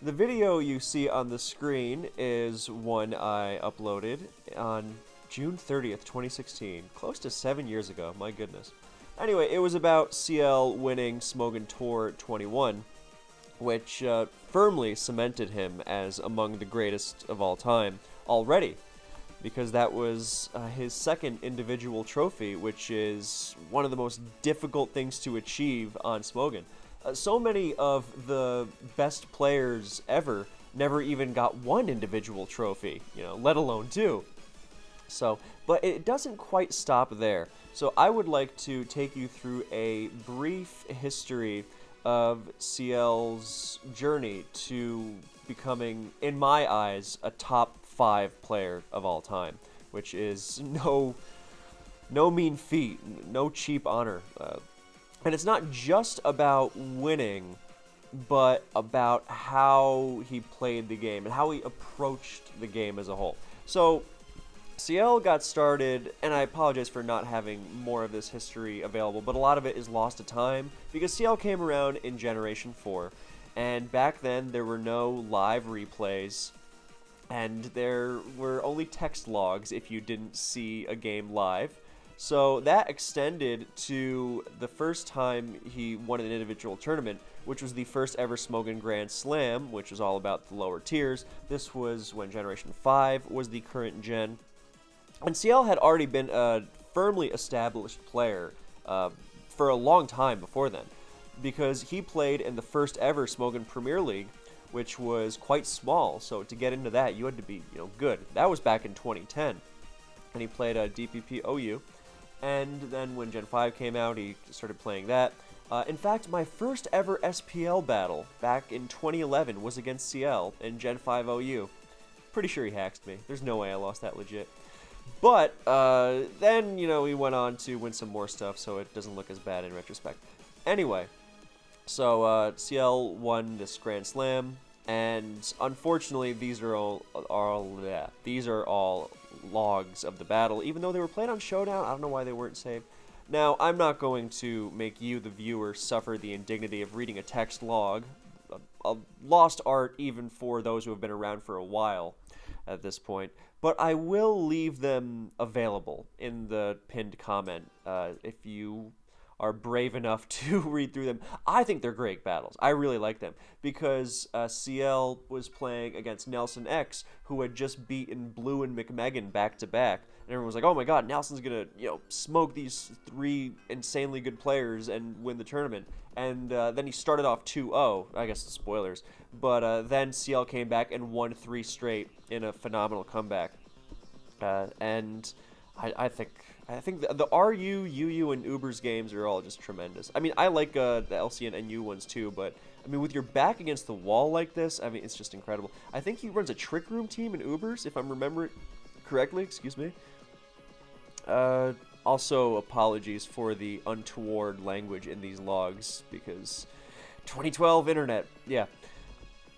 The video you see on the screen is one I uploaded on June 30th, 2016, close to 7 years ago, my goodness. Anyway, it was about CL winning Smogon Tour 21, which firmly cemented him as among the greatest of all time already, because that was his second individual trophy, which is one of the most difficult things to achieve on Smogon. So many of the best players ever never even got one individual trophy, let alone two. So, but it doesn't quite stop there. So I would like to take you through a brief history of CL's journey to becoming, in my eyes, a top 5 player of all time, which is no mean feat, no cheap honor. And it's not just about winning, but about how he played the game and how he approached the game as a whole. So, CL got started, and I apologize for not having more of this history available, but a lot of it is lost to time because CL came around in Generation 4, and back then there were no live replays, and there were only text logs if you didn't see a game live. So that extended to the first time he won an individual tournament, which was the first ever Smogon Grand Slam, which was all about the lower tiers. This was when Generation 5 was the current gen. And CL had already been a firmly established player for a long time before then, because he played in the first ever Smogon Premier League, which was quite small. So to get into that, you had to be good. That was back in 2010, and he played DPP OU. And then when Gen 5 came out, he started playing that. In fact, my first ever SPL battle back in 2011 was against CL in Gen 5 OU. Pretty sure he hacked me. There's no way I lost that legit. But then, he went on to win some more stuff, so it doesn't look as bad in retrospect. Anyway, so CL won this Grand Slam, and unfortunately, these are all logs of the battle, even though they were played on Showdown. I don't know why they weren't saved. Now, I'm not going to make you, the viewer, suffer the indignity of reading a text log, a lost art even for those who have been around for a while at this point, but I will leave them available in the pinned comment if you are brave enough to read through them. I think they're great battles. I really like them because CL was playing against Nelson X, who had just beaten Blue and McMegan back to back, and everyone was like, "Oh my God, Nelson's gonna smoke these 3 insanely good players and win the tournament." And then he started off 2-0. I guess spoilers, but then CL came back and won 3 straight in a phenomenal comeback, and I think the RU, UU, and Uber's games are all just tremendous. I mean, I like the LC and NU ones too, but I mean, with your back against the wall like this, I mean, it's just incredible. I think he runs a Trick Room team in Uber's, if I'm remembering correctly. Excuse me. Also, apologies for the untoward language in these logs, because 2012 internet, yeah.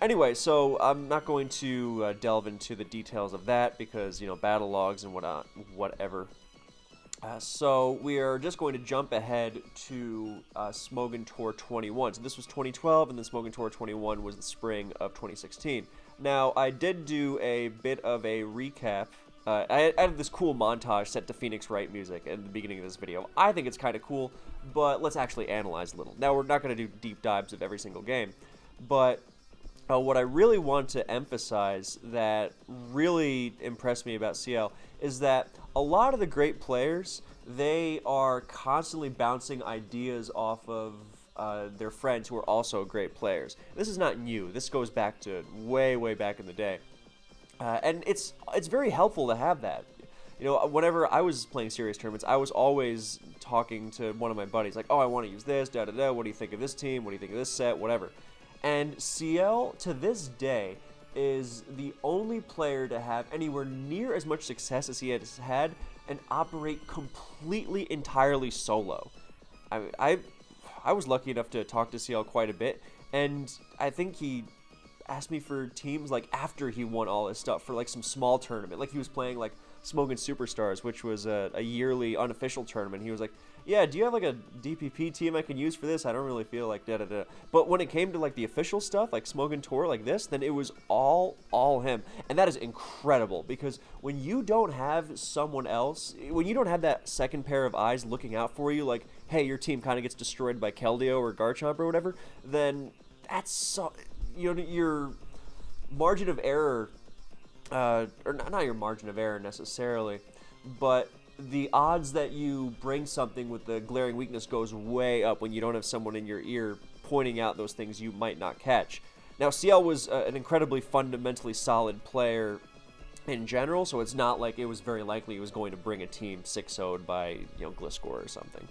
Anyway, so I'm not going to delve into the details of that because, battle logs and whatever. So we are just going to jump ahead to Smogon Tour 21. So this was 2012, and then Smogon Tour 21 was the spring of 2016. Now, I did do a bit of a recap. I added this cool montage set to Phoenix Wright music at the beginning of this video. I think it's kind of cool, but let's actually analyze a little. Now, we're not going to do deep dives of every single game, but what I really want to emphasize that really impressed me about CL is that a lot of the great players, they are constantly bouncing ideas off of their friends who are also great players. This is not new. This goes back to way, way back in the day. And it's very helpful to have that. Whenever I was playing serious tournaments, I was always talking to one of my buddies, like, "Oh, I want to use this, da-da-da, what do you think of this team, what do you think of this set, whatever." And CL, to this day, is the only player to have anywhere near as much success as he has had and operate completely, entirely solo. I was lucky enough to talk to CL quite a bit, and I think he asked me for teams like after he won all his stuff for like some small tournament. Like he was playing like Smogon Superstars, which was a yearly unofficial tournament. He was like, yeah, do you have like a DPP team I can use for this? I don't really feel like da da da. But when it came to like the official stuff, like Smogon Tour, like this, then it was all him, and that is incredible because when you don't have someone else, when you don't have that second pair of eyes looking out for you, like hey, your team kind of gets destroyed by Keldeo or Garchomp or whatever, then that's so your margin of error, or not your margin of error necessarily, but the odds that you bring something with the glaring weakness goes way up when you don't have someone in your ear pointing out those things you might not catch. Now, CL was an incredibly fundamentally solid player in general, so it's not like it was very likely he was going to bring a team 6-0'd by Gliscor or something.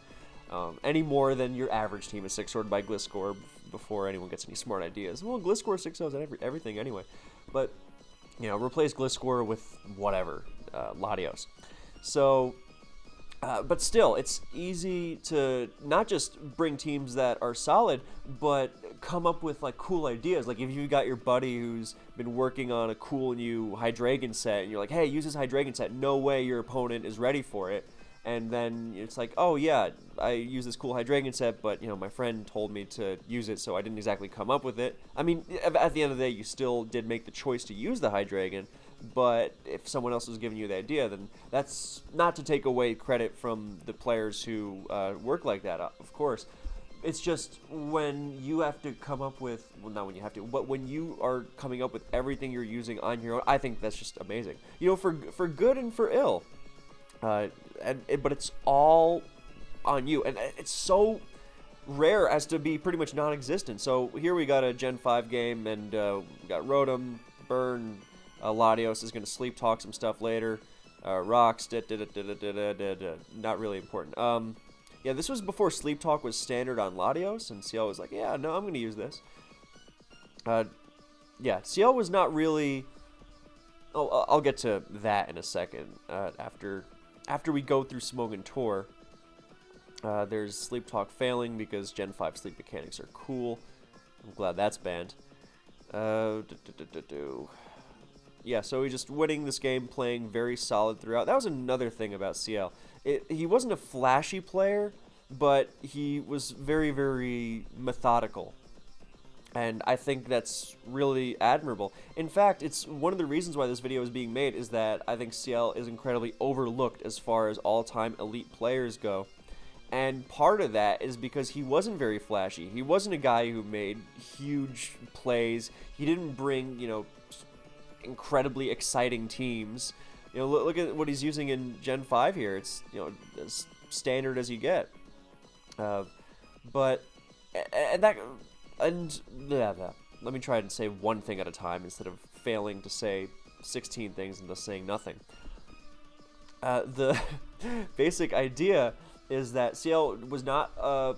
Any more than your average team is 6-0'd by Gliscor before anyone gets any smart ideas. Well, Gliscor 6-0's everything anyway. But, replace Gliscor with whatever, Latios. So, but still, it's easy to not just bring teams that are solid, but come up with like cool ideas. Like if you got your buddy who's been working on a cool new Hydreigon set, and you're like, hey, use this Hydreigon set. No way your opponent is ready for it. And then it's like, oh yeah, I use this cool Hydreigon set, but my friend told me to use it, so I didn't exactly come up with it. I mean, at the end of the day, you still did make the choice to use the Hydreigon, but if someone else was giving you the idea, then that's not to take away credit from the players who work like that, of course. It's just when you have to come up with, well, not when you have to, but when you are coming up with everything you're using on your own, I think that's just amazing. For good and for ill. But it's all on you, and it's so rare as to be pretty much non-existent. So here we got a Gen 5 game, and we got Rotom, Burn, Latios is going to sleep talk some stuff later, Rocks, not really important. Yeah, this was before sleep talk was standard on Latios, and CL was like, yeah, no, I'm going to use this. Yeah, CL was not really... Oh, I'll get to that in a second, after we go through Smogon Tour. There's Sleep Talk failing because Gen 5 sleep mechanics are cool. I'm glad that's banned. Yeah, so he's just winning this game, playing very solid throughout. That was another thing about CL. He wasn't a flashy player, but he was very, very methodical. And I think that's really admirable. In fact, it's one of the reasons why this video is being made is that I think CL is incredibly overlooked as far as all-time elite players go. And part of that is because he wasn't very flashy. He wasn't a guy who made huge plays. He didn't bring, incredibly exciting teams. Look at what he's using in Gen 5 here. It's, as standard as you get. Let me try and say one thing at a time instead of failing to say 16 things and just saying nothing. The basic idea is that CL was not a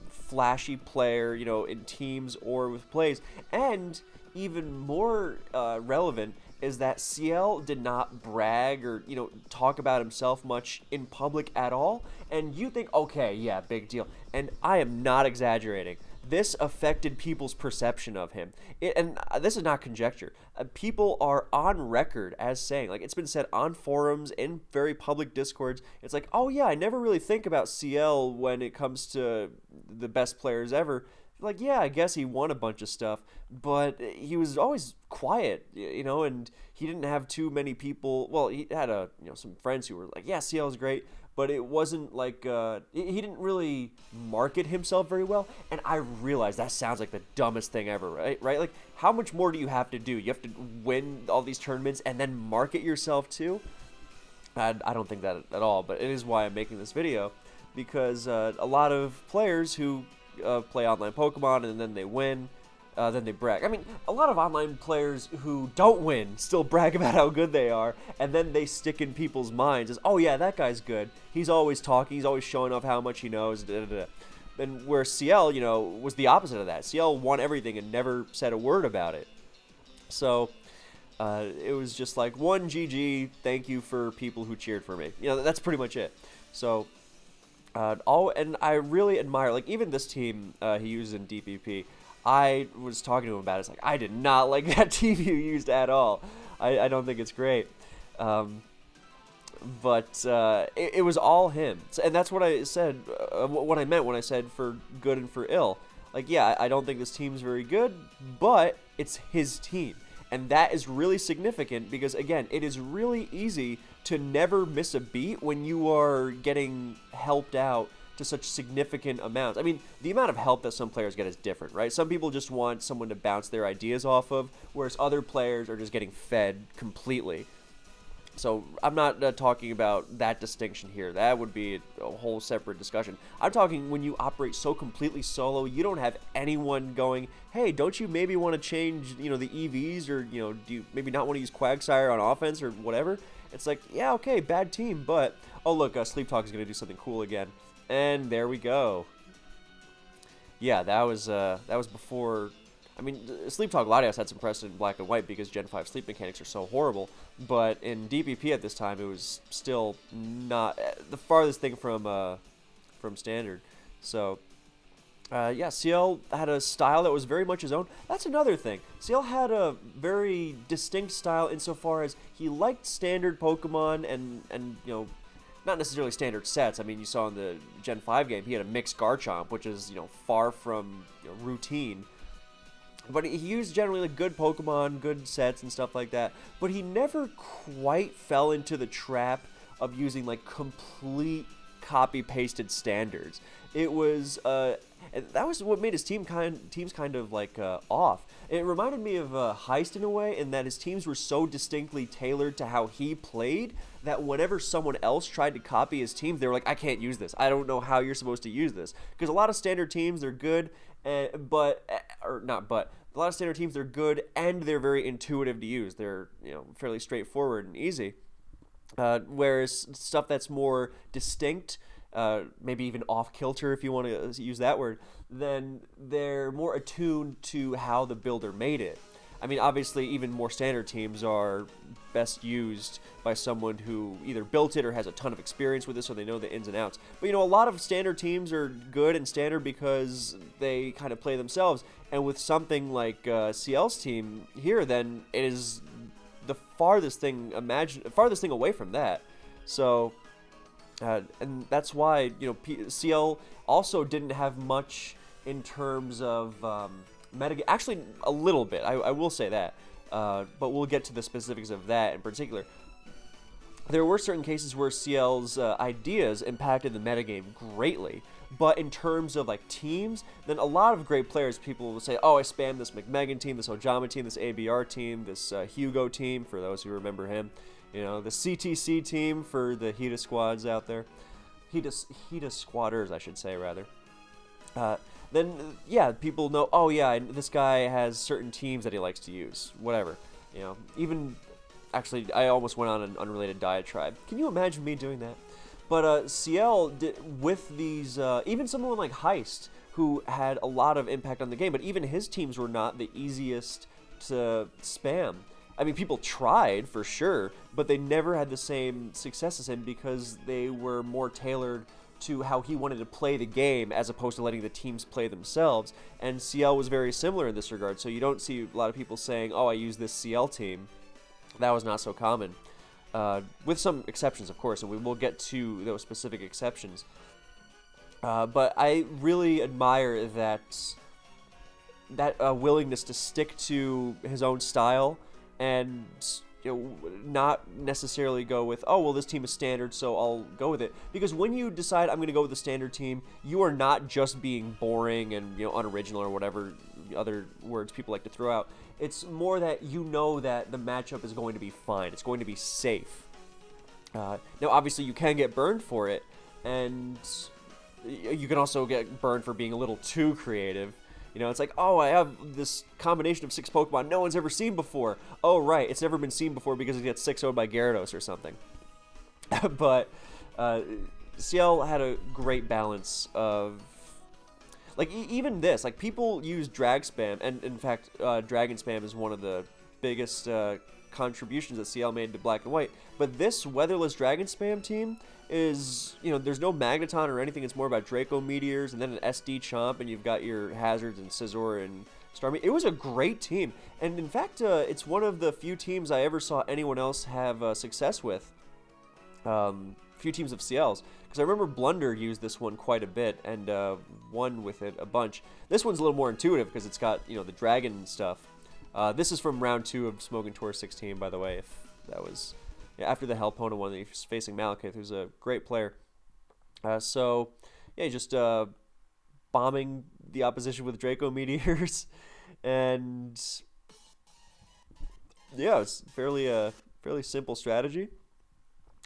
flashy player, in teams or with plays, and even more relevant is that CL did not brag or, talk about himself much in public at all, and you think, okay, yeah, big deal, and I am not exaggerating. This affected people's perception of him. And this is not conjecture. People are on record as saying, like, it's been said on forums, in very public discords, it's like, oh yeah, I never really think about CL when it comes to the best players ever. Like, yeah, I guess he won a bunch of stuff, but he was always quiet, and he didn't have too many people. Well, he had some friends who were like, yeah, CL is great, but it wasn't like, he didn't really market himself very well, and I realize that sounds like the dumbest thing ever, right? Like, how much more do you have to do? You have to win all these tournaments and then market yourself too? I don't think that at all, but it is why I'm making this video, because a lot of players who play online Pokemon and then they win, then they brag. I mean, a lot of online players who don't win still brag about how good they are, and then they stick in people's minds as, oh yeah, that guy's good. He's always talking, he's always showing off how much he knows, And where CL, was the opposite of that. CL won everything and never said a word about it. So, it was just like, one GG, thank you for people who cheered for me. That's pretty much it. So, and I really admire, like, even this team he used in DPP, I was talking to him about it. It's like, I did not like that team you used at all. I don't think it's great. but it was all him. And that's what I said, what I meant when I said for good and for ill. Like, yeah, I don't think this team's very good, but it's his team. And that is really significant because, again, it is really easy to never miss a beat when you are getting helped out to such significant amounts. I mean, the amount of help that some players get is different, right? Some people just want someone to bounce their ideas off of, whereas other players are just getting fed completely. So I'm not talking about that distinction here. That would be a whole separate discussion. I'm talking when you operate so completely solo, you don't have anyone going, hey, don't you maybe want to change, the EVs, or, do you maybe not want to use Quagsire on offense or whatever? It's like, yeah, okay, bad team, but, oh, look, Sleep Talk is going to do something cool again. And there we go. Yeah, that was before. I mean, Sleep Talk Latios had some precedent in Black and White because Gen 5 sleep mechanics are so horrible, but in DPP at this time, it was still not the farthest thing from Standard. So, yeah, CL had a style that was very much his own. That's another thing. CL had a very distinct style insofar as he liked Standard Pokemon and not necessarily standard sets. I mean, you saw in the Gen 5 game, he had a mixed Garchomp, which is, far from routine. But he used generally good Pokemon, good sets and stuff like that. But he never quite fell into the trap of using complete copy-pasted standards. It was that was what made his teams kind of off. It reminded me of Heist in a way, in that his teams were so distinctly tailored to how he played that whenever someone else tried to copy his team, they were like, I can't use this. I don't know how you're supposed to use this. Because a lot of standard teams, they're good, a lot of standard teams, they're good and they're very intuitive to use. They're fairly straightforward and easy. Whereas stuff that's more distinct, maybe even off kilter if you want to use that word, then they're more attuned to how the builder made it. I mean, obviously, even more standard teams are best used by someone who either built it or has a ton of experience with it, so they know the ins and outs. But, a lot of standard teams are good and standard because they kind of play themselves. And with something like CL's team here, then it is the farthest thing away from that. So, and that's why, CL also didn't have much in terms of metagame. Actually, a little bit. I will say that. But we'll get to the specifics of that in particular. There were certain cases where CL's ideas impacted the metagame greatly. But in terms of teams, then a lot of great players, people will say, oh, I spammed this McMegan team, this Ojama team, this ABR team, this Hugo team, for those who remember him. The CTC team for the HETA squads out there. HETA squatters, I should say, rather. Then, yeah, people know, oh, yeah, this guy has certain teams that he likes to use. Whatever. Even, actually, I almost went on an unrelated diatribe. Can you imagine me doing that? But CL, with these, even someone like Heist, who had a lot of impact on the game, but even his teams were not the easiest to spam. I mean, people tried, for sure, but they never had the same success as him because they were more tailored to how he wanted to play the game as opposed to letting the teams play themselves. And CL was very similar in this regard, so you don't see a lot of people saying, oh, I use this CL team. That was not so common. With some exceptions, of course, and we will get to those specific exceptions. But I really admire that willingness to stick to his own style and not necessarily go with, oh, well, this team is standard, so I'll go with it. Because when you decide I'm going to go with the standard team, you are not just being boring and unoriginal or whatever other words people like to throw out. It's more that that the matchup is going to be fine. It's going to be safe. Now, obviously, you can get burned for it, and you can also get burned for being a little too creative. It's like, oh, I have this combination of 6 Pokemon no one's ever seen before. Oh, right, it's never been seen before because it gets 6-0'd by Gyarados or something. But CL had a great balance of... even this, people use drag spam, and in fact, dragon spam is one of the biggest contributions that CL made to Black and White. But this weatherless dragon spam team is, there's no Magneton or anything. It's more about Draco Meteors and then an SD Chomp, and you've got your Hazards and Scizor and Starmie. It was a great team, and in fact, it's one of the few teams I ever saw anyone else have success with. few teams of CLs, because I remember Blunder used this one quite a bit and won with it a bunch. This one's a little more intuitive because it's got, you know, the dragon stuff. This is from round 2 of Smoking Tour 16, by the way. If that was after the Helpona one, he was facing Malekith, who's a great player. So yeah, just bombing the opposition with Draco Meteors, and yeah, it's fairly simple strategy,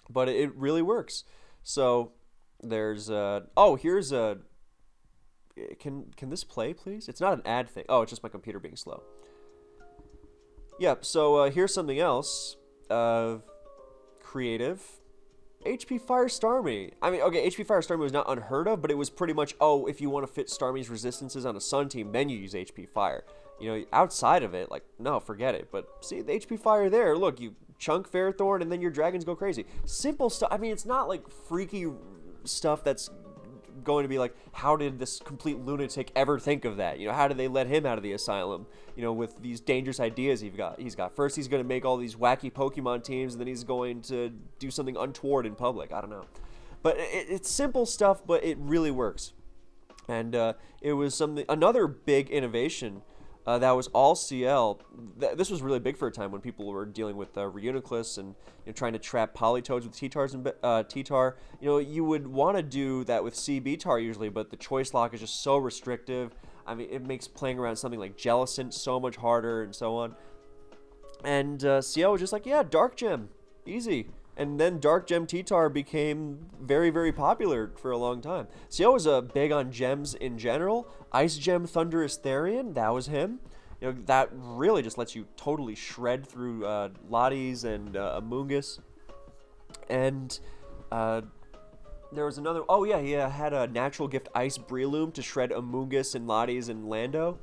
but it really works. So there's here's a can this play, please? It's not an ad thing. Oh, it's just my computer being slow. Yep. So here's something else. Creative. HP Fire Starmie. I mean, okay, HP Fire Starmie was not unheard of, but it was pretty much, oh, if you want to fit Starmie's resistances on a Sun team, then you use HP Fire. You know, outside of it, like, no, forget it. But see, the HP Fire there, look, you chunk Ferrothorn, and then your dragons go crazy. Simple stuff. I mean, it's not like freaky stuff that's going to be like, how did this complete lunatic ever think of that? You know, how did they let him out of the asylum? You know, with these dangerous ideas he's got. First, he's going to make all these wacky Pokemon teams, and then he's going to do something untoward in public. I don't know. But it's simple stuff, but it really works. And it was another big innovation that was all CL. This was really big for a time when people were dealing with Reuniclus and, you know, trying to trap Polytoads with T-Tars and T-Tar. You know, you would want to do that with CB-Tar usually, but the choice lock is just so restrictive. I mean, it makes playing around something like Jellicent so much harder and so on. And CL was just like, yeah, Dark Gem, easy. And then Dark Gem T-Tar became very, very popular for a long time. CL was big on gems in general. Ice Gem Thunderous Therian, that was him. You know, that really just lets you totally shred through Lotties and Amoonguss. And there was another... Oh, yeah, he had a Natural Gift Ice Breloom to shred Amoonguss and Lotties and Lando.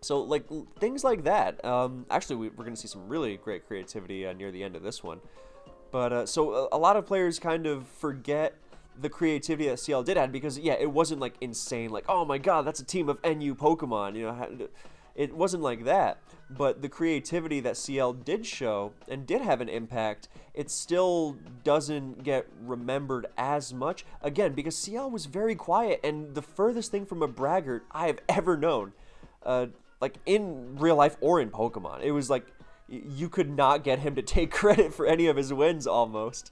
So, like, things like that. Actually, we're going to see some really great creativity near the end of this one. But, so a lot of players kind of forget the creativity that CL did have, because, yeah, it wasn't, like, insane. Like, oh, my God, that's a team of NU Pokemon. You know, it wasn't like that. But the creativity that CL did show and did have an impact, it still doesn't get remembered as much. Again, because CL was very quiet and the furthest thing from a braggart I have ever known. Like, in real life or in Pokemon. It was like, you could not get him to take credit for any of his wins, almost.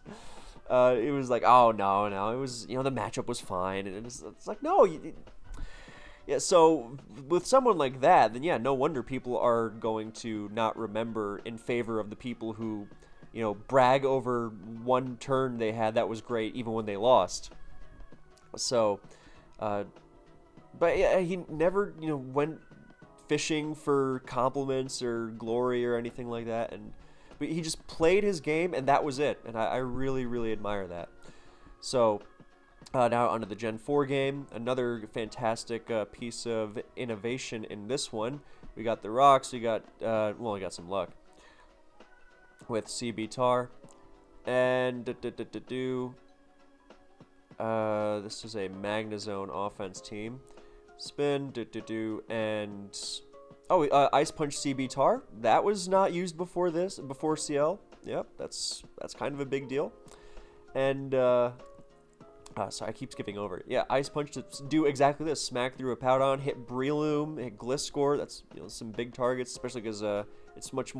It was like, oh, no. It was, you know, the matchup was fine. And it's like, no. Yeah, so with someone like that, then, yeah, no wonder people are going to not remember in favor of the people who, you know, brag over one turn they had that was great, even when they lost. So, but, yeah, he never, you know, went fishing for compliments or glory or anything like that, but he just played his game, and that was it, and I really, really admire that. So now onto the Gen 4 game, another fantastic piece of innovation in this one. We got the rocks, we got we got some luck with CB-Tar, and this is a Magnezone offense team. Spin, and Ice Punch CB-Tar. That was not used before CL. Yep, that's kind of a big deal. And sorry, I keep skipping over it. Yeah, Ice Punch to do exactly this: smack through a Powdon, hit Breloom, hit Gliscor. That's, you know, some big targets, especially because it's much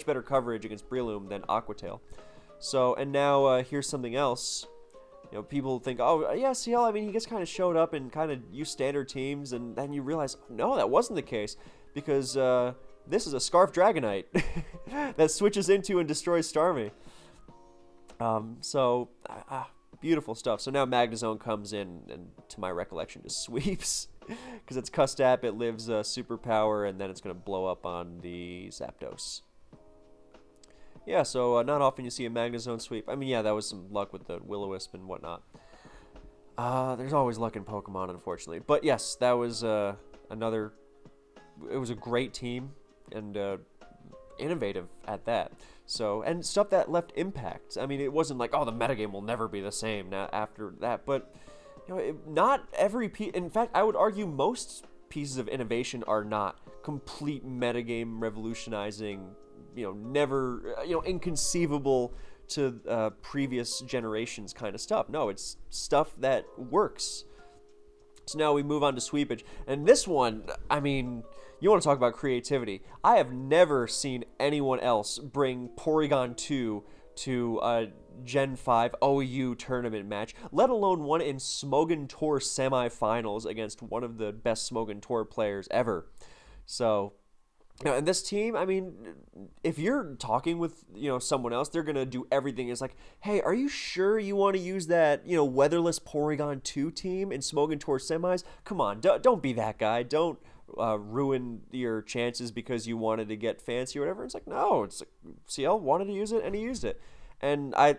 better coverage against Breloom than Aqua Tail. So, and now here's something else. You know, people think, oh, yeah, CL, I mean, he just kind of showed up and kind of used standard teams, and then you realize, no, that wasn't the case, because this is a Scarf Dragonite that switches into and destroys Starmie. Beautiful stuff. So now Magnezone comes in, and to my recollection, just sweeps, because it's Custap, it lives Superpower, and then it's going to blow up on the Zapdos. Yeah, so not often you see a Magnezone sweep. I mean, yeah, that was some luck with the Will-O-Wisp and whatnot. There's always luck in Pokemon, unfortunately. But yes, that was it was a great team, and innovative at that. So, and stuff that left impact. I mean, it wasn't like, oh, the metagame will never be the same now after that. But, you know, not every piece... In fact, I would argue most pieces of innovation are not complete metagame revolutionizing, you know, never, you know, inconceivable to previous generations kind of stuff. No, it's stuff that works. So now we move on to Sweepage. And this one, I mean, you want to talk about creativity. I have never seen anyone else bring Porygon 2 to a Gen 5 OU tournament match, let alone one in Smogon Tour semifinals against one of the best Smogon Tour players ever. So, and this team, I mean, if you're talking with, someone else, they're going to do everything. It's like, hey, are you sure you want to use that, weatherless Porygon 2 team in Smogon Tour semis? Come on, don't be that guy. Don't ruin your chances because you wanted to get fancy or whatever. It's like, no, it's like CL wanted to use it and he used it. And I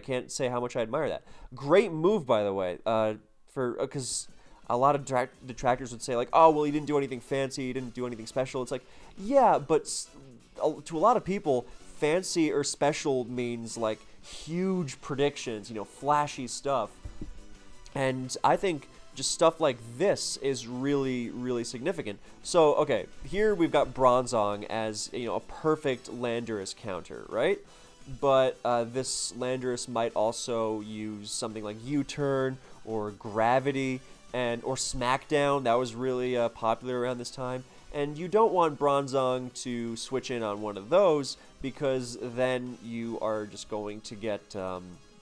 can't say how much I admire that. Great move, by the way, because a lot of detractors would say, like, oh, well, he didn't do anything fancy, he didn't do anything special. It's like, yeah, but to a lot of people, fancy or special means, like, huge predictions, flashy stuff. And I think just stuff like this is really, really significant. So, okay, here we've got Bronzong as, a perfect Landorus counter, right? But this Landorus might also use something like U-Turn or Gravity or Smackdown. That was really popular around this time. And you don't want Bronzong to switch in on one of those because then you are just going to get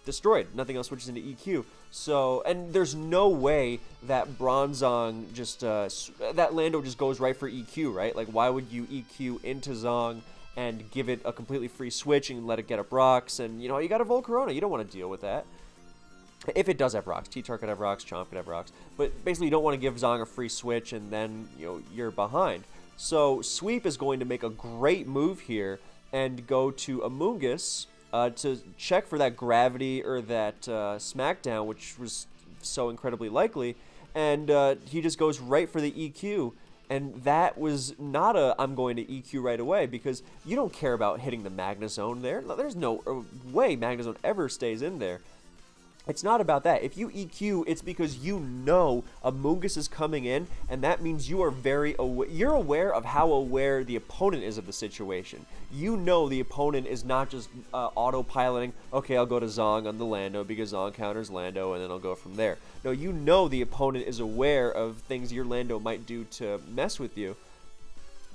destroyed. Nothing else switches into EQ. So, and there's no way that Bronzong just, that Lando just goes right for EQ, right? Like, why would you EQ into Zong and give it a completely free switch and let it get up rocks? And, you got a Volcarona. You don't want to deal with that. If it does have rocks. T-Tar could have rocks, Chomp could have rocks. But basically, you don't want to give Zong a free switch and then, you're behind. So, Sweep is going to make a great move here and go to Amoonguss to check for that Gravity or that Smackdown, which was so incredibly likely. And he just goes right for the EQ. And that was not I'm going to EQ right away, because you don't care about hitting the Magnezone there. There's no way Magnezone ever stays in there. It's not about that. If you EQ, it's because Amoonguss is coming in, and that means you are very aware. You're aware of how aware the opponent is of the situation. The opponent is not just autopiloting, okay, I'll go to Zong on the Lando because Zong counters Lando, and then I'll go from there. No, the opponent is aware of things your Lando might do to mess with you,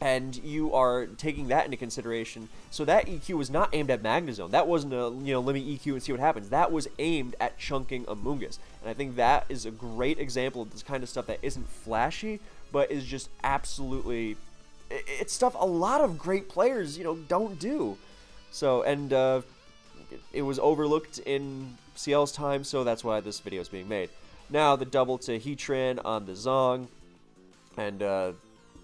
and you are taking that into consideration. So that EQ was not aimed at Magnezone. That wasn't a, let me EQ and see what happens. That was aimed at chunking Amoonguss. And I think that is a great example of this kind of stuff that isn't flashy, but is just absolutely, it's stuff a lot of great players, don't do. So, and it was overlooked in CL's time, so that's why this video is being made. Now, the double to Heatran on the Zong, and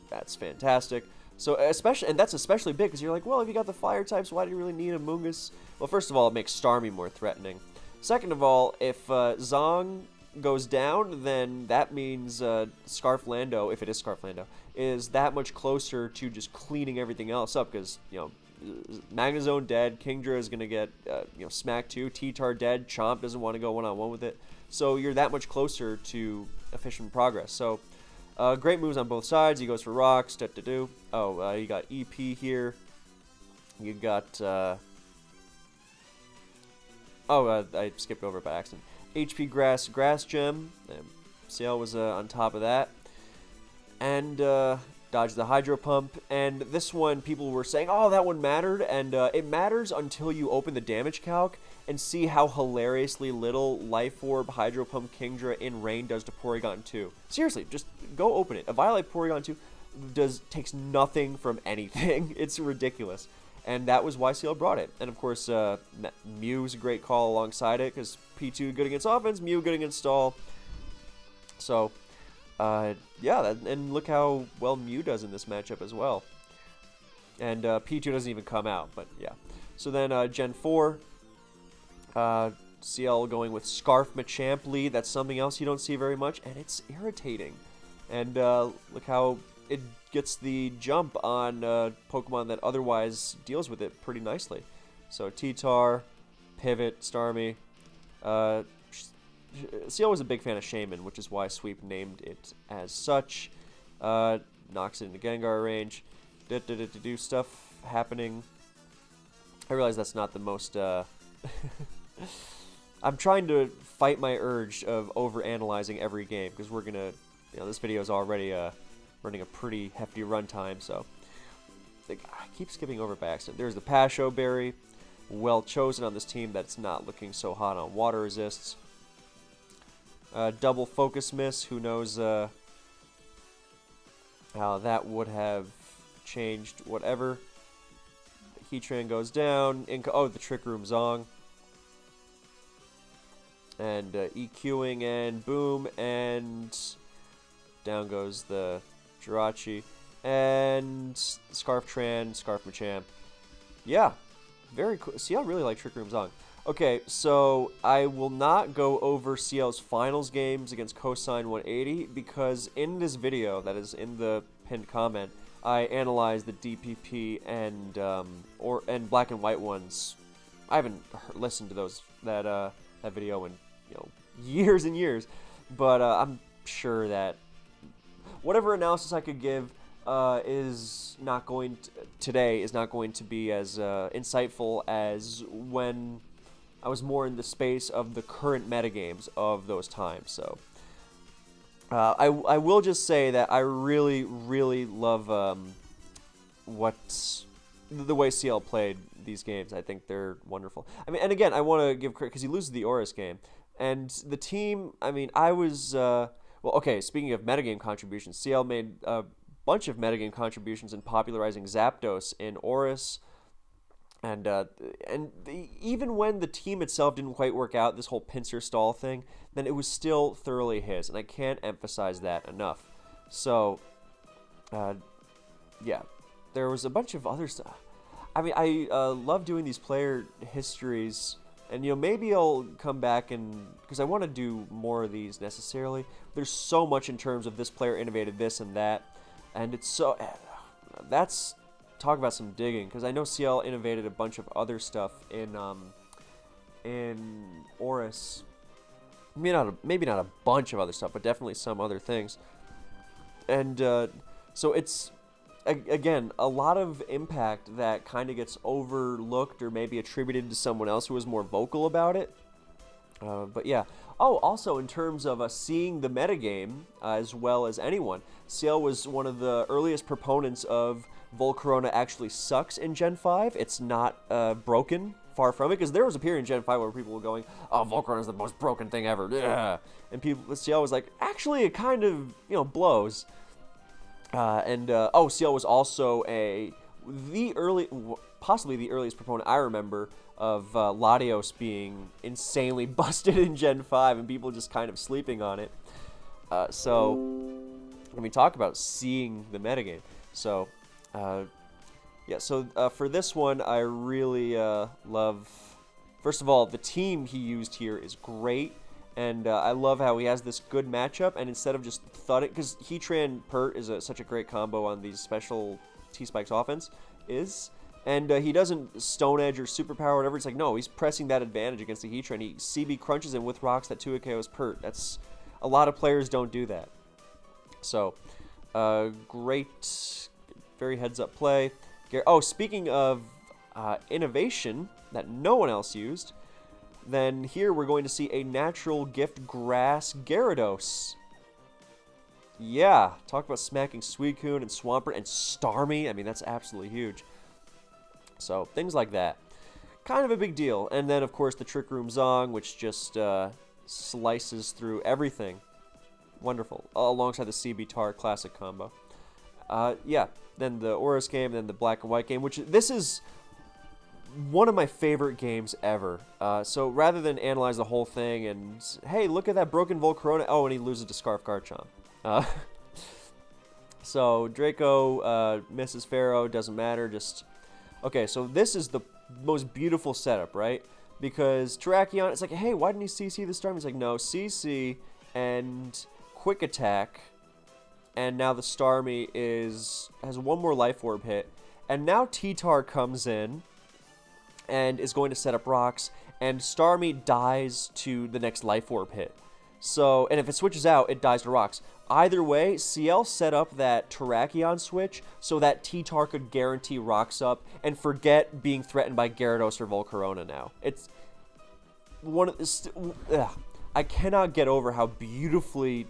that's fantastic. So that's especially big because you're like, well, if you got the fire types, why do you really need Amoonguss? Well, first of all, it makes Starmie more threatening. Second of all, if Zong goes down, then that means Scarf Lando, if it is Scarf Lando, is that much closer to just cleaning everything else up because, Magnezone dead, Kingdra is going to get, Smack 2, T-Tar dead, Chomp doesn't want to go one-on-one with it. So you're that much closer to efficient progress. So great moves on both sides. He goes for rocks. Oh, you got EP here. You got... I skipped over it by accident. HP Grass Gem. CL was on top of that. And dodge the Hydro Pump. And this one, people were saying, oh, that one mattered. And it matters until you open the damage calc and see how hilariously little Life Orb Hydro Pump Kingdra in Rain does to Porygon 2. Seriously, just go open it. A Violet Porygon 2 takes nothing from anything. It's ridiculous. And that was why CL brought it. And of course, Mew's a great call alongside it, because P2 good against offense, Mew good against stall. So, yeah, and look how well Mew does in this matchup as well. And P2 doesn't even come out, but yeah. So then Gen 4, CL going with Scarf Machamp lead. That's something else you don't see very much, and it's irritating. And look how it gets the jump on Pokemon that otherwise deals with it pretty nicely. So T-Tar, Pivot, Starmie. CL was a big fan of Shaman, which is why Sweep named it as such. Knocks it into Gengar range. Do stuff happening. I realize that's not the most, I'm trying to fight my urge of over-analyzing every game, because we're gonna, this video is already, running a pretty hefty runtime, so I keep skipping over by accident. There's the Pasho Berry, well chosen on this team that's not looking so hot on water resists. Double Focus Miss, who knows, how that would have changed whatever. Heatran goes down. The Trick Room Zong. And EQing, and boom, and down goes the Jirachi. And Scarf Tran, Scarf Machamp. Yeah, very cool. See, I really like Trick Room Zong. Okay, so I will not go over CL's finals games against Cosine 180 because in this video, that is in the pinned comment, I analyzed the DPP and black and white ones. I haven't listened to that video in years and years, but I'm sure that whatever analysis I could give is not going to be as insightful as when I was more in the space of the current metagames of those times. So I will just say that I really, really love the way CL played these games. I think they're wonderful. I mean, and again, I want to give credit because he loses the Oris game. And the team, I mean, I was... speaking of metagame contributions, CL made a bunch of metagame contributions in popularizing Zapdos in Oris. And even when the team itself didn't quite work out, this whole pincer stall thing, then it was still thoroughly his, and I can't emphasize that enough. So, yeah, there was a bunch of other stuff. I mean, I love doing these player histories, and maybe I'll come back because I want to do more of these necessarily. There's so much in terms of this player innovated this and that, and it's so that's. Talk about some digging, because I know CL innovated a bunch of other stuff in Oris. Maybe not a bunch of other stuff, but definitely some other things. And so it's again a lot of impact that kind of gets overlooked or maybe attributed to someone else who was more vocal about it. But yeah. Oh, also in terms of seeing the metagame as well as anyone, CL was one of the earliest proponents of Volcarona actually sucks in Gen 5. It's not broken, far from it, because there was a period in Gen 5 where people were going, oh, Volcarona is the most broken thing ever. Yeah. And CL was like, actually, it kind of, blows. CL was also possibly the earliest proponent I remember of Latios being insanely busted in Gen 5 and people just kind of sleeping on it. So, when we talk about seeing the metagame. So, for this one, I really love... First of all, the team he used here is great, and I love how he has this good matchup, and instead of just thudding... Because Heatran Pert is such a great combo on these special T-Spikes offense, and he doesn't Stone Edge or Superpower or whatever. It's like, no, he's pressing that advantage against the Heatran. He CB crunches him with rocks that 2-KOs Pert. A lot of players don't do that. So, great, very heads-up play. Speaking of innovation that no one else used, then here we're going to see a natural gift grass Gyarados. Yeah, talk about smacking Suicune and Swampert and Starmie. I mean, that's absolutely huge. So, things like that. Kind of a big deal. And then, of course, the Trick Room Zong, which just slices through everything. Wonderful. Alongside the CB Tar classic combo. Then the Oris game, then the Black and White game, which this is one of my favorite games ever. So rather than analyze the whole thing and, hey, look at that broken Volcarona. Oh, and he loses to Scarf Garchomp. So Draco misses Pharaoh, doesn't matter, just... Okay, so this is the most beautiful setup, right? Because Terrakion, it's like, hey, why didn't he CC the Starmie? He's like, no, CC and Quick Attack, and now the Starmie has one more Life Orb hit, and now T-Tar comes in and is going to set up rocks, and Starmie dies to the next Life Orb hit. So, and if it switches out, it dies to rocks. Either way, CL set up that Terrakion switch so that T-Tar could guarantee rocks up and forget being threatened by Gyarados or Volcarona now. It's one of the... I cannot get over how beautifully,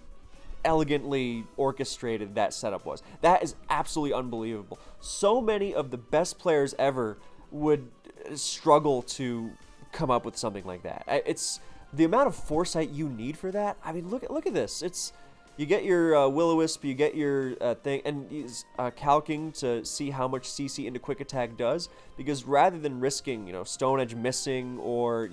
elegantly orchestrated that setup was. That is absolutely unbelievable. So many of the best players ever would struggle to come up with something like that. It's the amount of foresight you need for that. I mean, look at this. It's you get your Will-O-Wisp, you get your thing, and he's calcing to see how much CC into Quick Attack does, because rather than risking, Stone Edge missing or,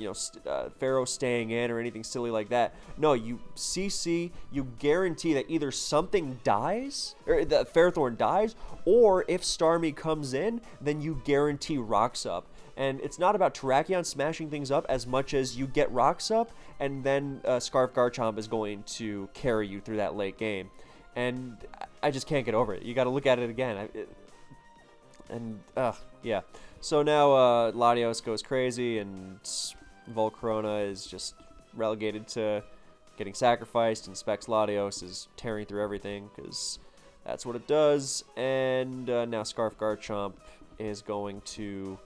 Pharaoh staying in or anything silly like that, no, you CC, you guarantee that either something dies, or that Ferrothorn dies, or if Starmie comes in, then you guarantee rocks up. And it's not about Terrakion smashing things up as much as you get rocks up, and then Scarf Garchomp is going to carry you through that late game. And I just can't get over it. You got to look at it again. Yeah. So now Latios goes crazy, and Volcarona is just relegated to getting sacrificed, and Specs Latios is tearing through everything, because that's what it does. And now Scarf Garchomp is going to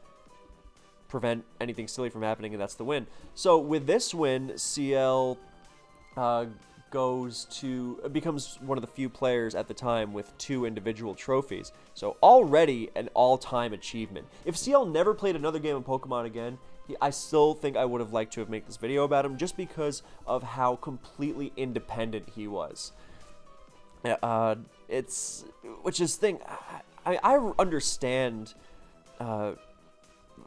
prevent anything silly from happening, and that's the win. So with this win, CL becomes one of the few players at the time with 2 individual trophies. So already an all-time achievement. If CL never played another game of Pokemon again, I still think I would have liked to have made this video about him, just because of how completely independent he was. Which is the thing, I understand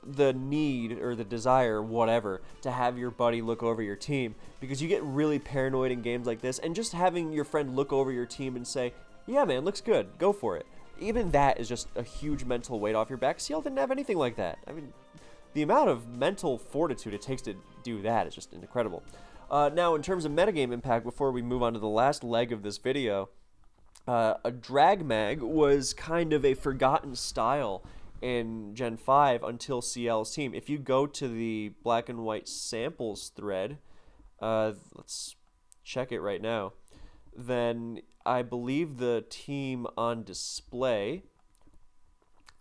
the need or the desire, whatever, to have your buddy look over your team, because you get really paranoid in games like this, and just having your friend look over your team and say, yeah man, looks good, go for it, even that is just a huge mental weight off your back. CL didn't have anything like that. I mean, the amount of mental fortitude it takes to do that is just incredible. Now, in terms of metagame impact, before we move on to the last leg of this video, a Dragmag was kind of a forgotten style in Gen 5 until CL's team. If you go to the Black and White samples thread, let's check it right now, then I believe the team on display,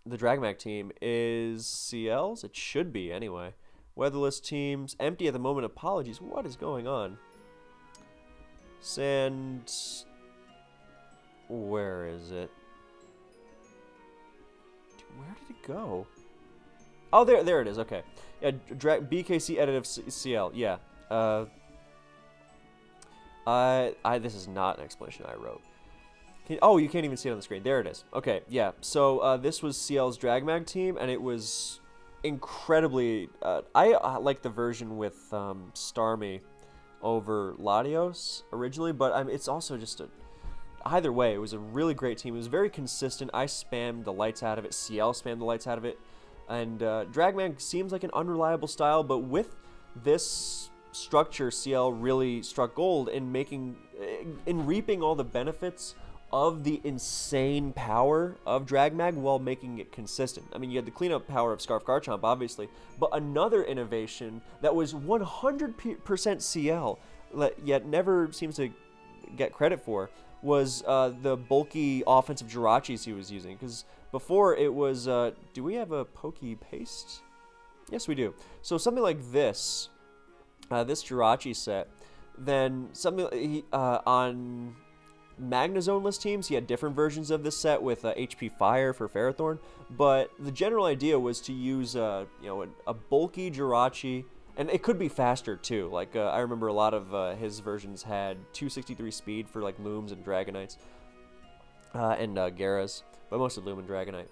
the Dragmag team, is CL's? It should be, anyway. Weatherless teams, empty at the moment, apologies. What is going on? Sand... Where is it? Where did it go? Oh, there it is. Okay. Yeah, BKC edit of CL. Yeah. This is not an explanation I wrote. Oh, you can't even see it on the screen. There it is. Okay, yeah. So this was CL's Dragmag team, and it was incredibly... I like the version with Starmie over Latios originally, but it's also just a... Either way, it was a really great team. It was very consistent. I spammed the lights out of it. CL spammed the lights out of it. And Dragman seems like an unreliable style, but with this structure, CL really struck gold in reaping all the benefits of the insane power of Dragmag while making it consistent. I mean, you had the cleanup power of Scarf Garchomp, obviously, but another innovation that was 100% CL, yet never seems to get credit for, was the bulky offensive Jirachis he was using. Because before it was, do we have a Poke Paste? Yes, we do. So something like this, this Jirachi set, then something on Magnezone-less teams, he had different versions of this set with HP Fire for Ferrothorn, but the general idea was to use a bulky Jirachi. And it could be faster, too. Like, I remember a lot of his versions had 263 speed for, like, Looms and Dragonites. And Garas. But mostly Loom and Dragonite.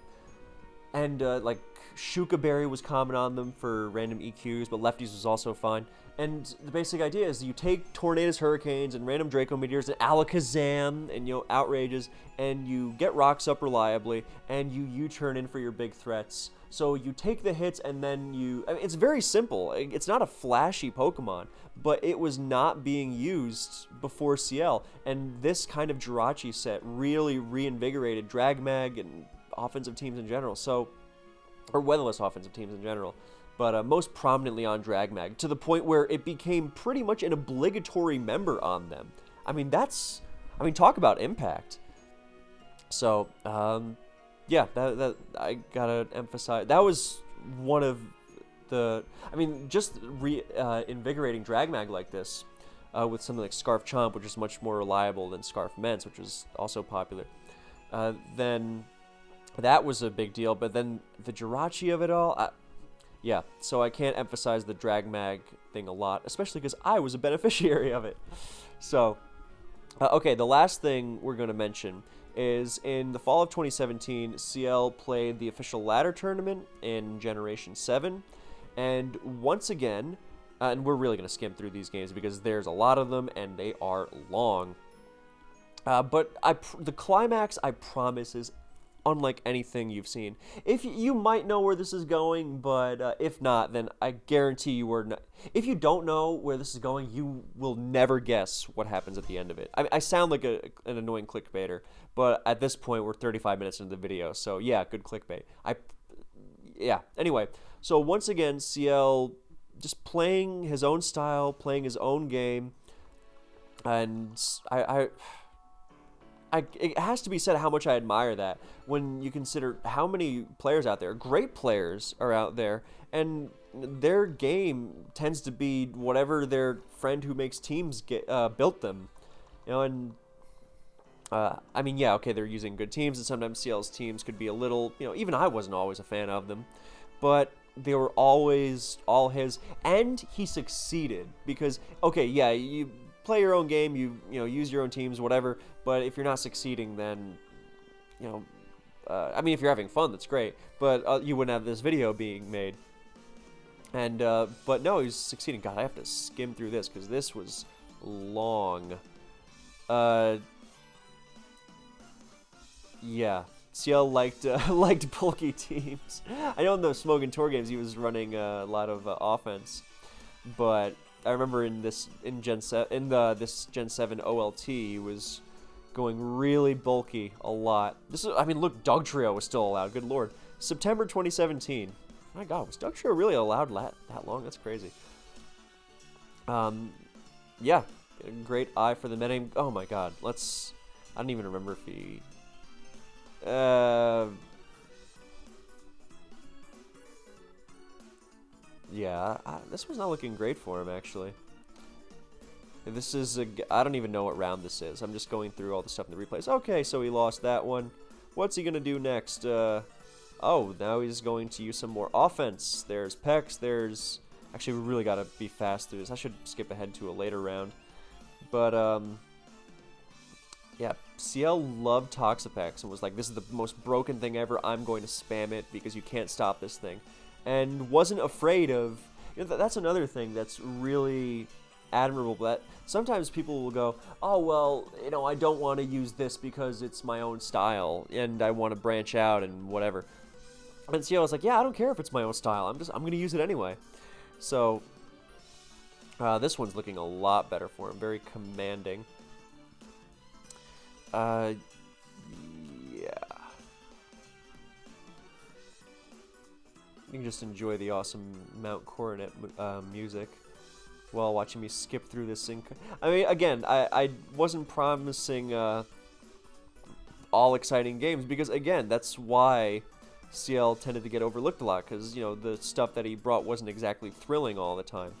And, like, Shuka Berry was common on them for random EQs, but Lefties was also fine. And the basic idea is you take Tornadus, Hurricanes, and random Draco Meteors, and Alakazam, and, Outrages, and you get rocks up reliably, and you U-turn in for your big threats. So you take the hits, and then it's very simple. It's not a flashy Pokemon, but it was not being used before CL. And this kind of Jirachi set really reinvigorated Dragmag and offensive teams in general. Or weatherless offensive teams in general. but most prominently on DragMag, to the point where it became pretty much an obligatory member on them. I mean, talk about impact. So, yeah, that I gotta emphasize. That was one of just invigorating DragMag like this, with something like Scarf Chomp, which is much more reliable than Scarf Mence, which is also popular. Then that was a big deal, but then the Jirachi of it all, yeah, so I can't emphasize the DragMag thing a lot, especially because I was a beneficiary of it. So, okay, the last thing we're going to mention is in the fall of 2017, CL played the official ladder tournament in Generation 7, and once again, and we're really going to skim through these games because there's a lot of them and they are long. But the climax, I promise, is unlike anything you've seen. If you might know where this is going, but if not, then I guarantee you were not. If you don't know where this is going, you will never guess what happens at the end of it. I sound like an annoying clickbaiter, but at this point, we're 35 minutes into the video, so yeah, good clickbait. Yeah. Anyway, so once again, CL just playing his own style, playing his own game, and it has to be said how much I admire that when you consider how many players out there, great players are out there, and their game tends to be whatever their friend who makes teams built them. And I mean, yeah, okay, they're using good teams, and sometimes CL's teams could be a little, even I wasn't always a fan of them, but they were always all his, and he succeeded because, okay, yeah, you play your own game, you use your own teams, whatever. But if you're not succeeding, then I mean, if you're having fun, that's great. But you wouldn't have this video being made. And but no, he's succeeding. God, I have to skim through this because this was long. Yeah, CL liked bulky teams. I know in the Smogon Tour games he was running a lot of offense, but I remember this Gen 7 OLT, he was going really bulky a lot. Look, Dog Trio was still allowed. Good lord, September 2017. My God, was Dog Trio really allowed that long? That's crazy. Yeah, great eye for the meta. Oh my God, I don't even remember if he. Yeah, this was not looking great for him, actually. This is I don't even know what round this is. I'm just going through all the stuff in the replays. Okay, so he lost that one. What's he going to do next? Oh, now he's going to use some more offense. There's Pex, there's... Actually, we really got to be fast through this. I should skip ahead to a later round. But, yeah, CL loved Toxapex and was like, this is the most broken thing ever. I'm going to spam it because you can't stop this thing. And wasn't afraid of... that's another thing that's really admirable. That sometimes people will go, oh, well, I don't want to use this because it's my own style and I want to branch out and whatever. And CL was like, yeah, I don't care if it's my own style. I'm going to use it anyway. So this one's looking a lot better for him. Very commanding. Yeah. You can just enjoy the awesome Mount Coronet music while watching me skip through this thing. I mean, again, I wasn't promising all exciting games because, again, that's why CL tended to get overlooked a lot because, the stuff that he brought wasn't exactly thrilling all the time.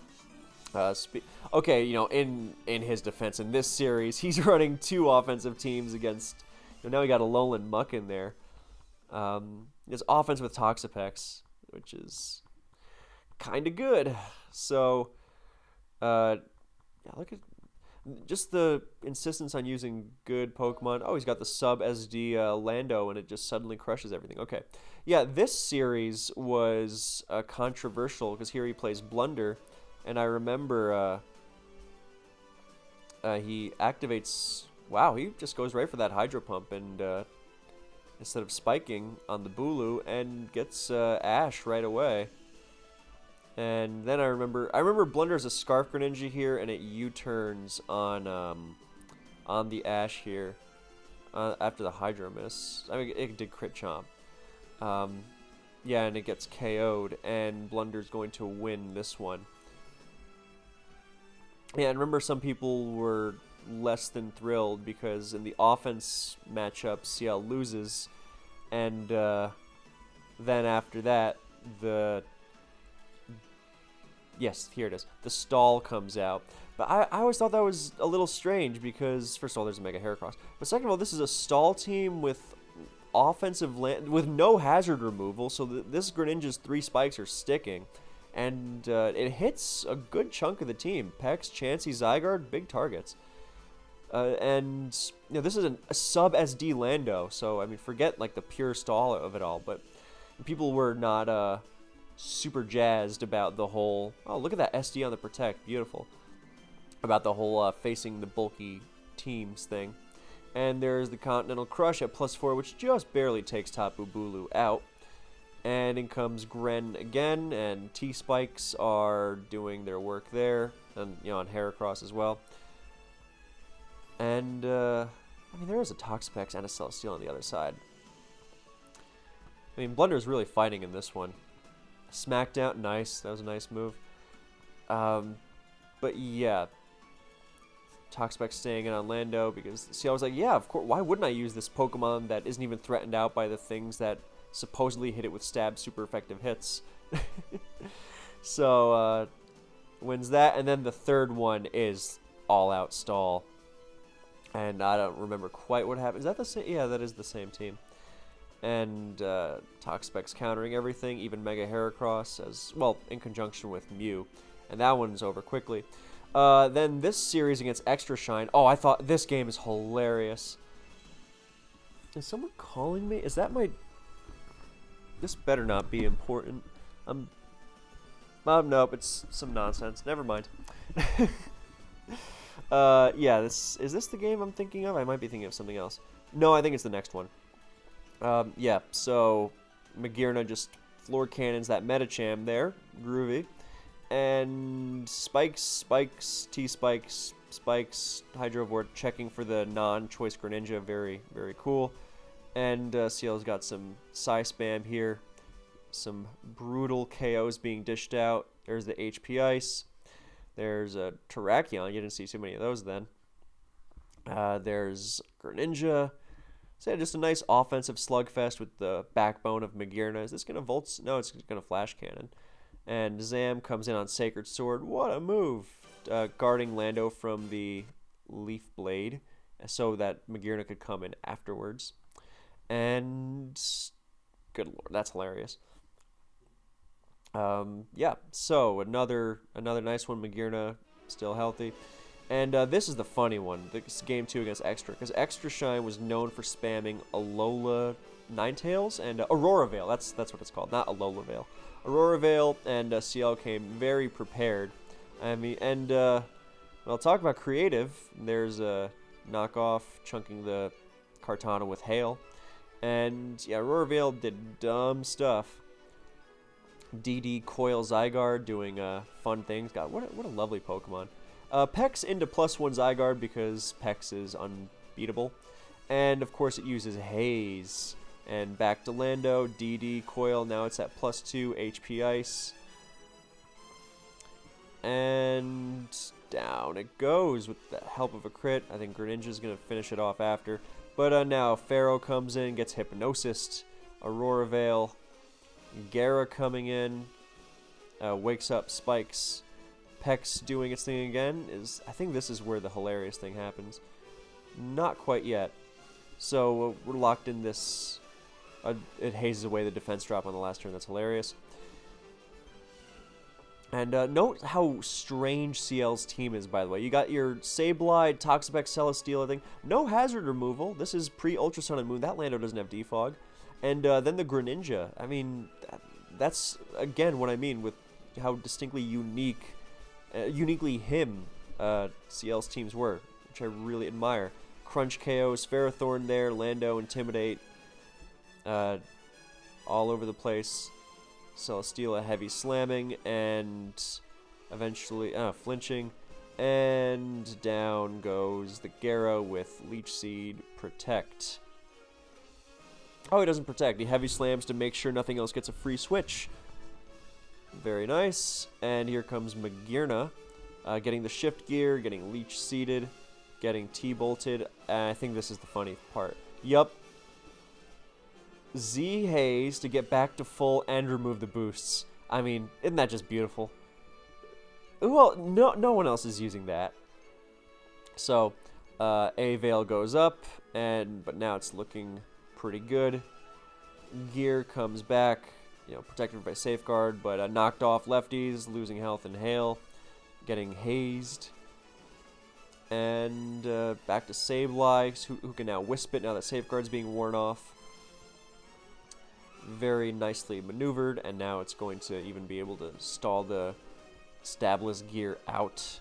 Okay, in his defense, in this series, he's running 2 offensive teams against... now he got a Alolan Muck in there. His offense with Toxapex, which is kind of good. So, yeah, look at just the insistence on using good Pokemon. Oh, he's got the sub-SD Lando, and it just suddenly crushes everything. Okay. Yeah, this series was controversial because here he plays Blunder, and I remember he activates... Wow, he just goes right for that Hydro Pump, and instead of spiking on the Bulu, and gets Ash right away. And then I remember Blunder's a Scarf Greninja here, and it U-turns on the Ash here after the Hydro Miss. I mean, it did crit chomp. Yeah, and it gets KO'd, and Blunder's going to win this one. Yeah, and remember some people were less than thrilled because in the offense matchup, CL loses, and then after that, yes, here it is. The stall comes out. But I always thought that was a little strange because, first of all, there's a Mega Heracross. But second of all, this is a stall team with offensive land, with no hazard removal, so this Greninja's 3 spikes are sticking. And it hits a good chunk of the team. Pex, Chansey, Zygarde, big targets. And you know, this is a sub-SD Lando, so, I mean, forget, like, the pure stall of it all. But people were not super jazzed about the whole, oh, look at that SD on the Protect, beautiful. About the whole facing the bulky teams thing. And there's the Continental Crush at +4, which just barely takes Tapu Bulu out. And in comes Gren again, and T-Spikes are doing their work there, and, you know, on Heracross as well. And, I mean, there is a Toxapex and a Celesteela on the other side. I mean, Blunder's really fighting in this one. Smackdown, nice. That was a nice move. But, yeah. Toxapex staying in on Lando because, see, I was like, yeah, of course, why wouldn't I use this Pokemon that isn't even threatened out by the things that supposedly hit it with stab super effective hits? So, wins that, and then the third one is all-out stall. And I don't remember quite what happened. Is that the same? Yeah, that is the same team. And Toxapex countering everything, even Mega Heracross, as well, in conjunction with Mew. And that one's over quickly. Then this series against Extra Shine. Oh, I thought this game is hilarious. Is someone calling me? Is that my... This better not be important. Nope, it's some nonsense. Never mind. Yeah, is this the game I'm thinking of? I might be thinking of something else. No, I think it's the next one. Yeah, so Magearna just floor cannons that Medicham there. Groovy. And Spikes, T-Spikes, Spikes, Hydrovore checking for the non-choice Greninja. Very, very cool. And CL's got some Psy spam here. Some brutal KOs being dished out. There's the HP Ice. There's a Terrakion. You didn't see too many of those then. There's Greninja. So yeah, just a nice offensive slugfest with the backbone of Magearna. Is this going to Volt? No, it's going to Flash Cannon. And Zam comes in on Sacred Sword. What a move! Guarding Lando from the Leaf Blade so that Magearna could come in afterwards. And good lord, that's hilarious. Yeah, so another nice one. Magearna still healthy. And this is the funny one. This game 2 against Extra, because Extra Shine was known for spamming Alola Ninetales and Aurora Veil. That's what it's called, not Alola Veil. Aurora Veil, and CL came very prepared. I mean, and well, talk about creative. There's a knockoff chunking the Kartana with Hail, and yeah, Aurora Veil did dumb stuff. DD Coil Zygarde doing fun things. God, what a lovely Pokemon. Pex into +1 Zygarde because Pex is unbeatable, and of course it uses Haze. And back to Lando, DD, Coil, now it's at +2, HP Ice. And down it goes with the help of a crit. I think Greninja's going to finish it off after. But now Pharaoh comes in, gets Hypnosis, Aurora Veil, Gara coming in, wakes up Spikes. Pex doing its thing again. I think this is where the hilarious thing happens. Not quite yet. So we're locked in this... it hazes away the defense drop on the last turn. That's hilarious. And note how strange CL's team is, by the way. You got your Sableye, Toxapex, Celesteela thing. No hazard removal. This is pre-Ultra Sun and Moon. That Lando doesn't have defog. And then the Greninja. I mean, that's, again, what I mean with how distinctly uniquely him CL's teams were, which I really admire. Crunch KOs, Ferrothorn there, Lando, Intimidate. All over the place. Celesteela heavy slamming and eventually flinching, and down goes the Gara with Leech Seed Protect. Oh, he doesn't protect. He heavy slams to make sure nothing else gets a free switch. Very nice. And here comes Magearna, getting the shift gear, getting leech seated, getting T-bolted. I think this is the funny part. Yup. Z Haze to get back to full and remove the boosts. I mean, isn't that just beautiful? Well, no one else is using that. So, A Veil goes up, but now it's looking pretty good. Gear comes back, protected by Safeguard, but knocked off lefties, losing health and hail, getting hazed. And back to Sableye, who can now Wisp it now that Safeguard's being worn off. Very nicely maneuvered, and now it's going to even be able to stall the Stabless gear out.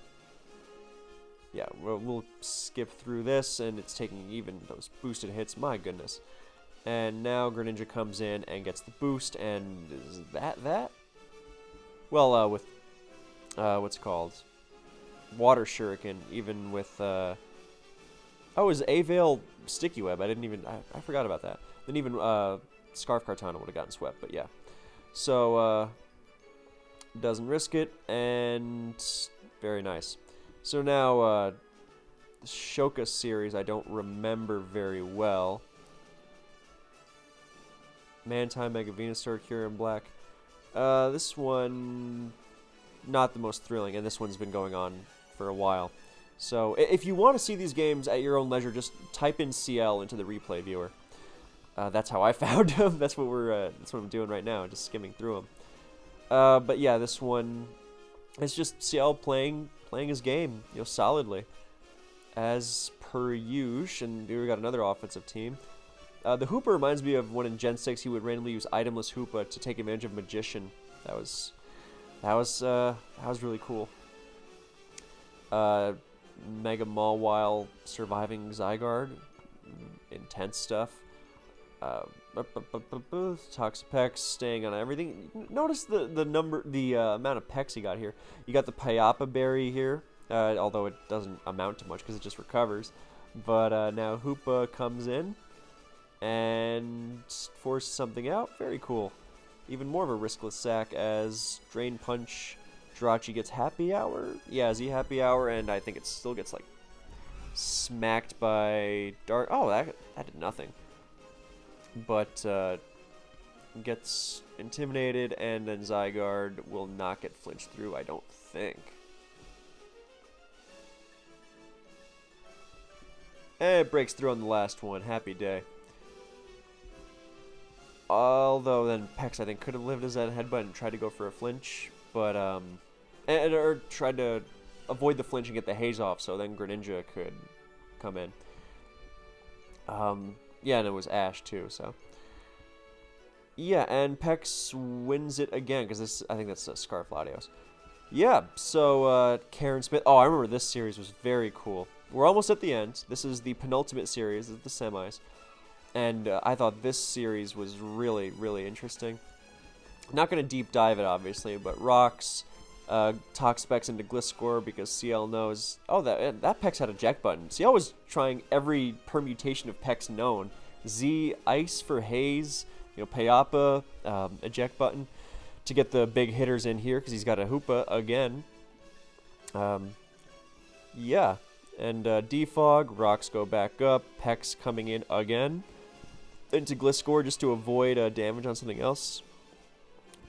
Yeah, we'll skip through this, and it's taking even those boosted hits. My goodness. And now Greninja comes in and gets the boost, and is that? Well, with, what's it called? Water Shuriken, even with, oh, it was A-Veil Sticky Web. I forgot about that. Then even, Scarf Kartana would have gotten swept, but yeah. So, doesn't risk it, and very nice. So now, the Shoka series I don't remember very well. Mantine, Mega Venusaur, Kyurem Black. This one, not the most thrilling, and this one's been going on for a while. So if you want to see these games at your own leisure, just type in CL into the replay viewer. That's how I found them. That's what I'm doing right now, just skimming through them. But yeah, this one, it's just CL playing his game, solidly, as per usual. And here we got another offensive team. The Hoopa reminds me of when in Gen 6 he would randomly use itemless Hoopa to take advantage of Magician. That was really cool. Mega Mawile surviving Zygarde, intense stuff. Toxapex staying on everything. Notice the amount of Pex he got here. You got the Payapa Berry here, although it doesn't amount to much because it just recovers. But now Hoopa comes in and forces something out. Very cool. Even more of a riskless sack as Drain Punch. Jirachi gets Happy Hour. Yeah, Z Happy Hour, and I think it still gets like smacked by Dark. Oh, that did nothing. But gets intimidated, and then Zygarde will not get flinched through, I don't think. And it breaks through on the last one. Happy day. Although then Pex, I think, could have lived as that headbutt and tried to go for a flinch, but or tried to avoid the flinch and get the haze off, so then Greninja could come in. Yeah, and it was Ash too, so. Yeah, and Pex wins it again, because I think that's Scarf Latios. Yeah, so Karen Smith. Oh, I remember this series was very cool. We're almost at the end. This is the penultimate series, the semis. And I thought this series was really, really interesting. Not going to deep dive it, obviously, but Rocks, Toxapex into Gliscor because CL knows, oh, that Pex had a eject button. CL was trying every permutation of Pex known. Z, Ice for Haze, Payapa, eject button to get the big hitters in here because he's got a Hoopa again. Yeah, and Defog, Rocks go back up, Pex coming in again into Gliscor just to avoid damage on something else.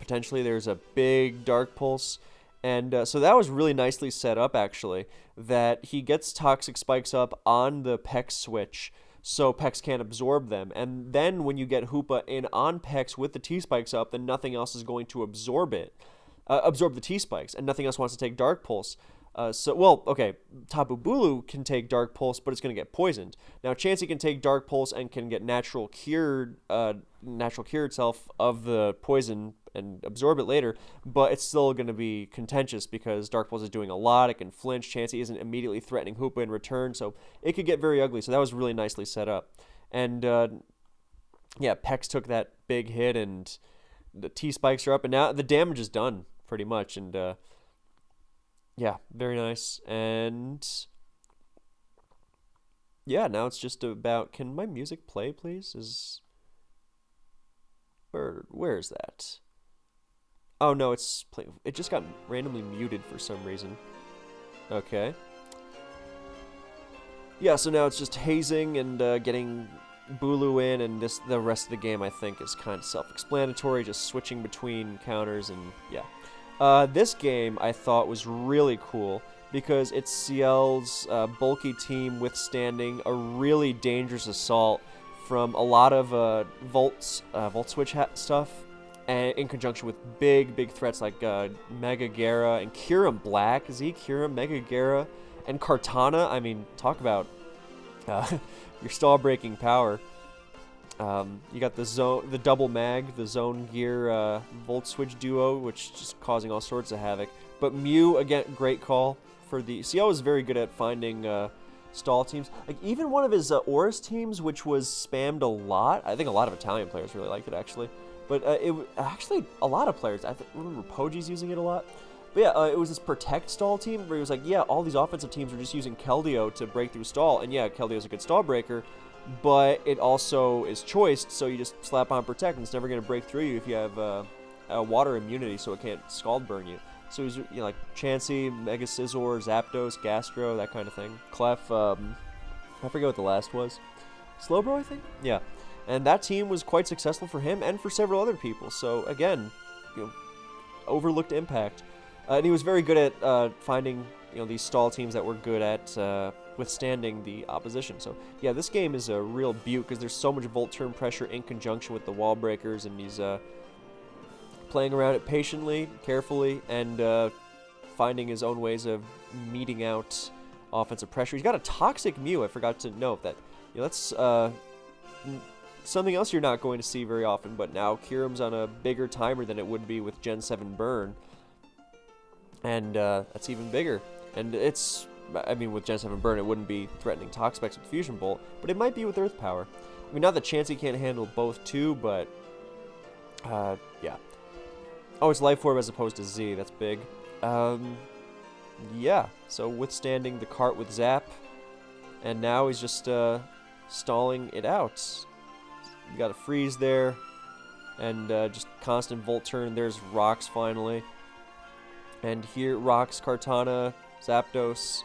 Potentially there's a big Dark Pulse. And so that was really nicely set up, actually, that he gets Toxic Spikes up on the Pex switch so Pex can't absorb them. And then when you get Hoopa in on Pex with the T-Spikes up, then nothing else is going to absorb the T-Spikes, and nothing else wants to take Dark Pulse. Tapu Bulu can take Dark Pulse, but it's going to get poisoned. Now, Chansey can take Dark Pulse and can get natural cure itself of the poison and absorb it later, but it's still going to be contentious because Dark Pulse is doing a lot. It can flinch. Chansey isn't immediately threatening Hoopa in return, so it could get very ugly. So that was really nicely set up. And, Pex took that big hit, and the T-Spikes are up, and now the damage is done, pretty much, and, yeah, very nice. And yeah, now it's just about, can my music play, please? Where is that? Oh no, it just got randomly muted for some reason. Okay. Yeah, so now it's just hazing and getting Bulu in, and the rest of the game I think is kind of self-explanatory, just switching between counters and yeah. This game I thought was really cool because it's CL's bulky team withstanding a really dangerous assault from a lot of Volt Switch stuff, and in conjunction with big threats like Mega Gera and Kyurem Black, Kyurem, Mega Gera, and Kartana. I mean, talk about your stall-breaking power. You got the double mag, the Zone Gear Volt Switch duo, which is just causing all sorts of havoc. But Mew, again, great call for the... CL is very good at finding stall teams. Like, even one of his Oris teams, which was spammed a lot. I think a lot of Italian players really liked it, actually. But actually, a lot of players. I remember Poji's using it a lot. But yeah, it was this Protect stall team where he was like, yeah, all these offensive teams are just using Keldeo to break through stall. And yeah, Keldeo's a good stall breaker, but it also is choiced, so you just slap on Protect, and it's never going to break through you if you have a water immunity, so it can't Scald burn you. So he's like Chansey, Mega Scizor, Zapdos, Gastro, that kind of thing. Clef, I forget what the last was. Slowbro, I think? Yeah. And that team was quite successful for him and for several other people. So again, overlooked impact. And he was very good at finding these stall teams that were good at withstanding the opposition. So yeah, this game is a real beaut because there's so much Volt turn pressure in conjunction with the wall breakers, and he's playing around it patiently, carefully, and finding his own ways of meeting out offensive pressure. He's got a Toxic Mew. I forgot to note that. That's something else you're not going to see very often, but now Kyurem's on a bigger timer than it would be with Gen 7 Burn. And that's even bigger. And with Gen 7 Burn, it wouldn't be threatening Toxapex with Fusion Bolt, but it might be with Earth Power. I mean, not that Chansey can't handle both too, but yeah. Oh, it's Life Orb as opposed to Z. That's big. Yeah. So withstanding the cart with Zap, and now he's just stalling it out. You got a freeze there, and just constant Volt turn. There's Rocks finally. And here, Rocks, Kartana, Zapdos,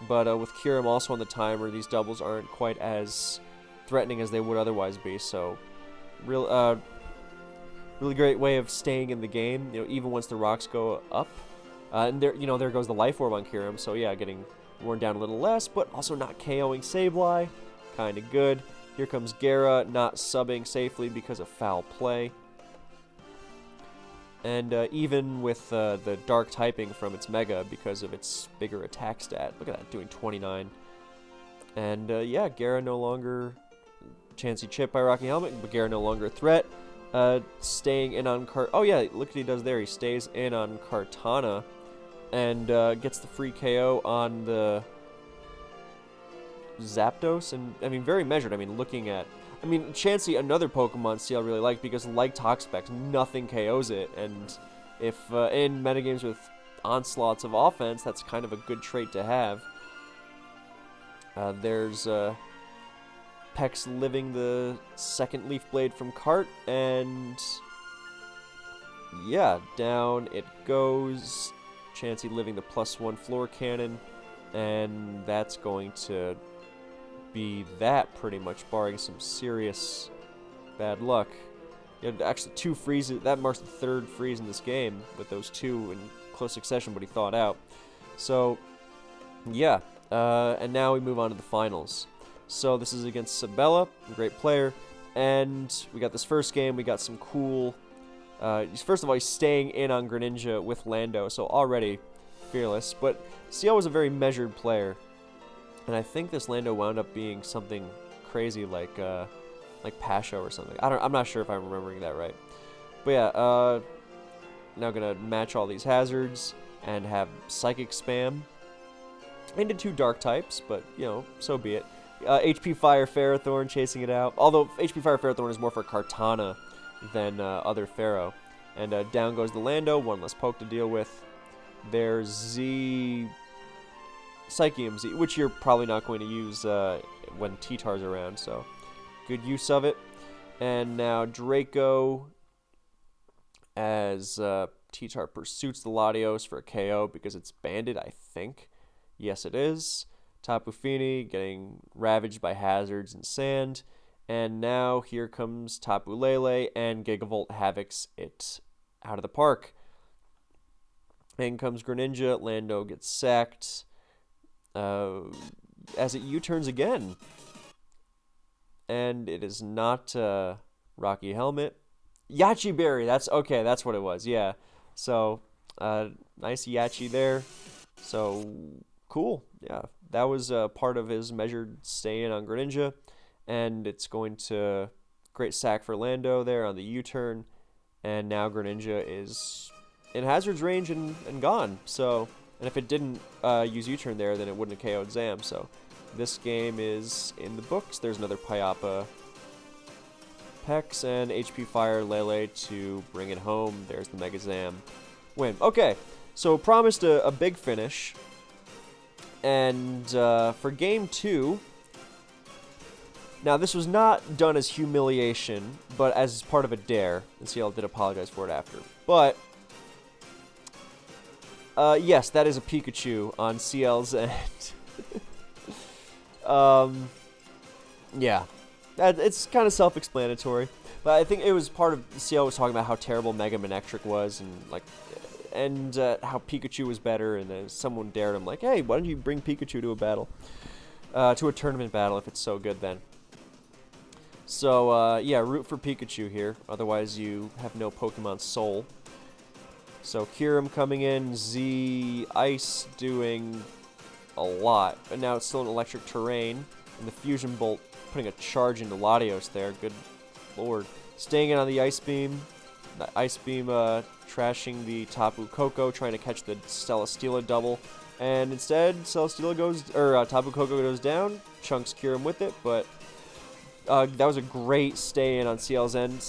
but with Kyurem also on the timer, these doubles aren't quite as threatening as they would otherwise be. So, really great way of staying in the game. Even once the rocks go up, and there goes the Life Orb on Kyurem. So yeah, getting worn down a little less, but also not KOing Sableye, kind of good. Here comes Gera, not subbing safely because of foul play. And even with the Dark typing from its Mega because of its bigger attack stat. Look at that, doing 29. And yeah, Gera no longer... Chansey chip by Rocky Helmet, but Gera no longer a threat. Staying in on Oh yeah, look what he does there. He stays in on Kartana and gets the free KO on the Zapdos. And, I mean, very measured. I mean, looking at... Chansey, another Pokemon CL really liked because, like Toxapex, nothing KOs it. And if in metagames with onslaughts of offense, that's kind of a good trait to have. There's Pex living the second Leaf Blade from Cart, and yeah, down it goes. Chansey living the +1 Floor Cannon, and that's going to be that pretty much, barring some serious bad luck. Actually, 2 freezes. That marks the 3rd freeze in this game with those 2 in close succession, but he thawed out. So, yeah. And now we move on to the finals. So this is against Sabella, a great player. And we got this first game. We got some cool... first of all, he's staying in on Greninja with Lando, so already fearless. But CL was a very measured player. And I think this Lando wound up being something crazy like Pasho or something. I'm not sure if I'm remembering that right. But yeah, now gonna match all these hazards and have Psychic spam into 2 Dark types, but so be it. HP Fire Ferrothorn chasing it out. Although HP Fire Ferrothorn is more for Kartana than other Pharaoh. And down goes the Lando, 1 less poke to deal with. There's Z... Psychium Z, which you're probably not going to use when T-Tar's around, so good use of it. And now Draco as T-Tar pursues the Latios for a KO because it's banded, I think. Yes, it is. Tapu Fini getting ravaged by hazards and sand. And now here comes Tapu Lele, and Gigavolt havocs it out of the park. In comes Greninja. Lando gets sacked as it U-turns again. And it is not Rocky Helmet. Yachi Berry. That's what it was. Yeah. So, nice Yachi there. So, cool. Yeah. That was part of his measured stay-in on Greninja. And it's going to great sack for Lando there on the U-turn. And now Greninja is in Hazard's range and gone. So, and if it didn't use U-turn there, then it wouldn't have KO'd Zam. So, this game is in the books. There's another Pyappa Pex and HP Fire Lele to bring it home. There's the Mega Zam win. Okay, so promised a big finish. And for Game 2, now this was not done as humiliation, but as part of a dare. And CL did apologize for it after. But, yes, that is a Pikachu on CL's end. Yeah. It's kind of self-explanatory, but I think it was part of CL was talking about how terrible Mega Manectric was, and how Pikachu was better, and then someone dared him like, hey, why don't you bring Pikachu to a battle, to a tournament battle if it's so good then. So yeah, root for Pikachu here, otherwise you have no Pokemon Soul. So Kyurem coming in, Z Ice doing a lot, but now it's still an electric terrain, and the Fusion Bolt putting a charge into Latios there. Good lord. Staying in on the Ice Beam. The Ice Beam trashing the Tapu Koko, trying to catch the Celesteela double. And instead, Celesteela goes, Tapu Koko goes down. Chunks cure him with it, but that was a great stay-in on CL's end.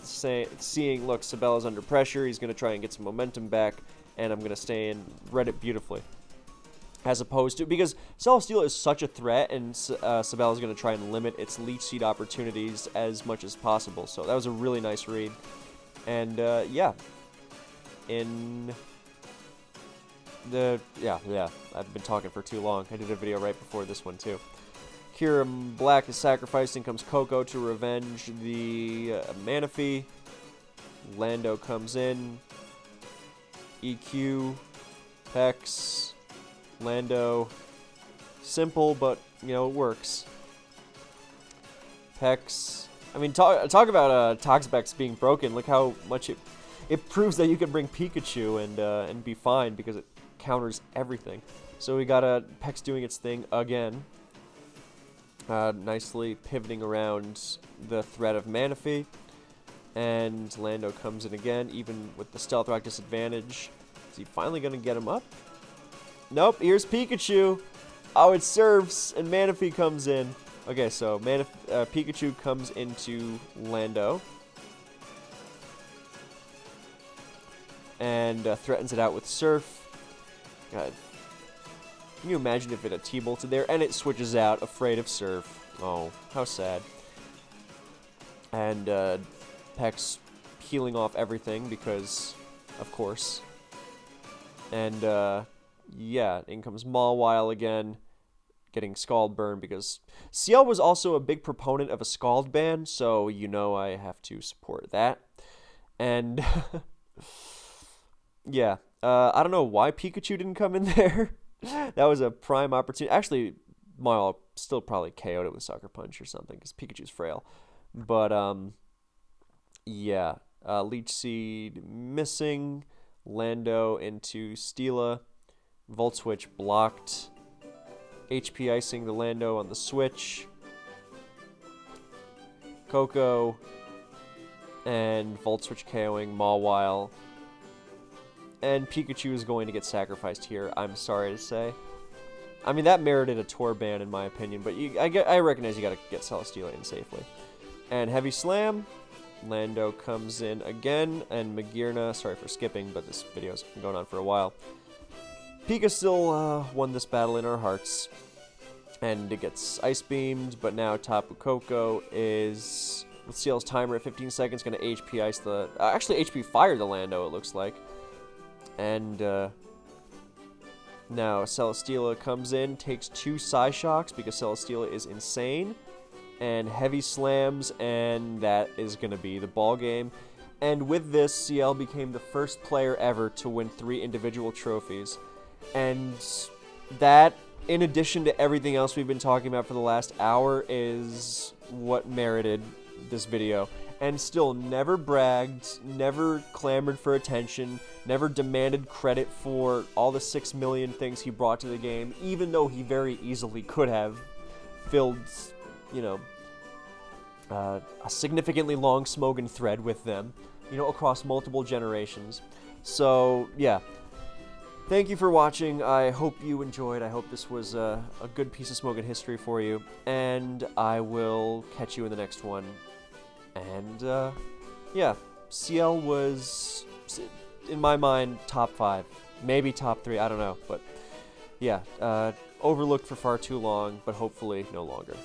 Seeing, look, Sabella's under pressure. He's going to try and get some momentum back, and I'm going to stay in, read it beautifully. As opposed to, because Celesteela is such a threat, and Sabella is going to try and limit its Leech Seed opportunities as much as possible. So that was a really nice read. And, yeah. I've been talking for too long. I did a video right before this one, too. Kyurem Black is sacrificed, and comes Koko to revenge the Manaphy. Lando comes in. EQ. Pex. Lando, simple, but, you know, it works. Pex, I mean, talk about Toxapex being broken. Look how much it proves that you can bring Pikachu and be fine, because it counters everything. So we got Pex doing its thing again. Nicely pivoting around the threat of Manaphy. And Lando comes in again, even with the Stealth Rock disadvantage. Is he finally going to get him up? Nope, here's Pikachu. Oh, it serves, and Manaphy comes in. Okay, so Pikachu comes into Lando. And threatens it out with Surf. God. Can you imagine if it had T-bolted there? And it switches out, afraid of Surf. Oh, how sad. And Pex healing off everything because, of course. And, yeah, in comes Mawile again, getting Scald Burn, because CL was also a big proponent of a Scald ban, so you know I have to support that. And, yeah, I don't know why Pikachu didn't come in there. That was a prime opportunity. Actually, Mawile still probably KO'd it with Sucker Punch or something, because Pikachu's frail. But, yeah, Leech Seed missing, Lando into Steela. Volt Switch blocked. HP icing the Lando on the switch. Koko. And Volt Switch KOing Mawile. And Pikachu is going to get sacrificed here, I'm sorry to say. I mean, that merited a tour ban in my opinion, but I recognize you gotta get Celesteela in safely. And Heavy Slam. Lando comes in again, and Magearna, sorry for skipping, but this video's been going on for a while. Pika still won this battle in our hearts, and it gets Ice Beamed, but now Tapu Koko is with CL's timer at 15 seconds, going to HP ice the... actually, HP fire the Lando, it looks like. And now Celesteela comes in, takes 2 Psyshocks because Celesteela is insane. And heavy slams, and that is going to be the ball game. And with this, CL became the first player ever to win 3 individual trophies. And that, in addition to everything else we've been talking about for the last hour, is what merited this video. And still never bragged, never clamored for attention, never demanded credit for all the 6 million things he brought to the game, even though he very easily could have filled, you know, a significantly long Smogon thread with them, you know, across multiple generations. So, yeah. Thank you for watching. I hope you enjoyed. I hope this was a good piece of Smogon history for you. And I will catch you in the next one. And, yeah. CL was, in my mind, top 5. Maybe top 3. I don't know. But, yeah. Overlooked for far too long, but hopefully no longer.